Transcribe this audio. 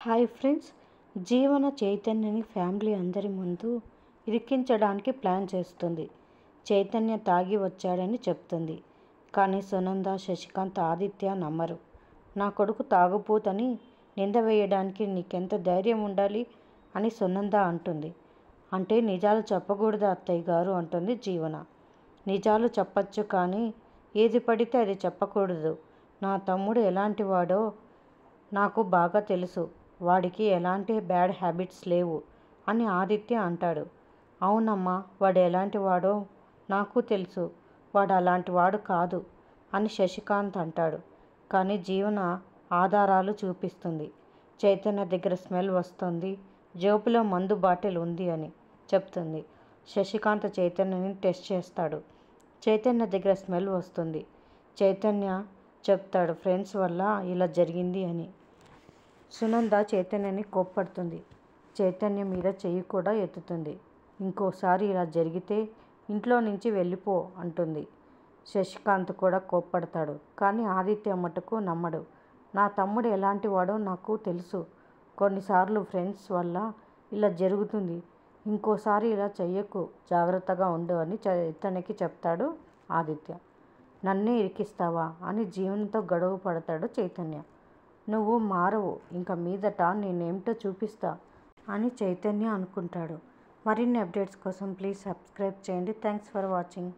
Hi friends, జీవన చైతన్యని family అందరి ముందు ఇరికించడానికి ప్లాన్ చేస్తుంది. చైతన్య తాగి వచ్చాడని చెప్తుంది. కానీ సునంద, శశికాంత్, ఆదిత్య నమ్మరు. నా కొడుకు తాగుబోతని నింద వేయడానికి నీకెంత ధైర్యం ఉండాలి అని సునంద అంటుంది. అంటే నిజాలు చెప్పకూడదు అత్తయ్య గారు అంటుంది జీవన. నిజాలు చెప్పచ్చు, కానీ ఏది పడితే అది చెప్పకూడదు. నా తమ్ముడు ఎలాంటి వాడో నాకు బాగా తెలుసు. వాడికి ఎలాంటి బ్యాడ్ హ్యాబిట్స్ లేవు అని ఆదిత్య అంటాడు. అవునమ్మా, వాడు ఎలాంటి వాడో నాకు తెలుసు. వాడు అలాంటి వాడు కాదు అని శశికాంత్ అంటాడు. కానీ జీవన ఆధారాలు చూపిస్తుంది. చైతన్య దగ్గర స్మెల్ వస్తుంది, జేబులో మందు బాటిల్ ఉంది అని చెప్తుంది. శశికాంత్ చైతన్యని టెస్ట్ చేస్తాడు. చైతన్య దగ్గర స్మెల్ వస్తుంది. చైతన్య చెప్తాడు ఫ్రెండ్స్ వల్ల ఇలా జరిగింది అని. సునంద చైతన్యని కోప్పడుతుంది. చైతన్య మీద చెయ్యి కూడా ఎత్తుతుంది. ఇంకోసారి ఇలా జరిగితే ఇంట్లో నుంచి వెళ్ళిపో అంటుంది. శశికాంత్ కూడా కోప్పడతాడు. కానీ ఆదిత్య మటుకు నమ్మడు. నా తమ్ముడు ఎలాంటి వాడో నాకు తెలుసు. కొన్నిసార్లు ఫ్రెండ్స్ వల్ల ఇలా జరుగుతుంది. ఇంకోసారి ఇలా చెయ్యకు, జాగ్రత్తగా ఉండు అని చైతన్యకి చెప్తాడు ఆదిత్య. నన్నే ఇరికిస్తావా అని జీవనతో గొడవ పడతాడు చైతన్య. నువ్వు మారవు, ఇంక మీదట నేనేమిటో చూపిస్తా అని చైతన్య అనుకుంటాడు. మరిన్ని అప్డేట్స్ కోసం ప్లీజ్ సబ్స్క్రైబ్ చేయండి. Thanks for watching.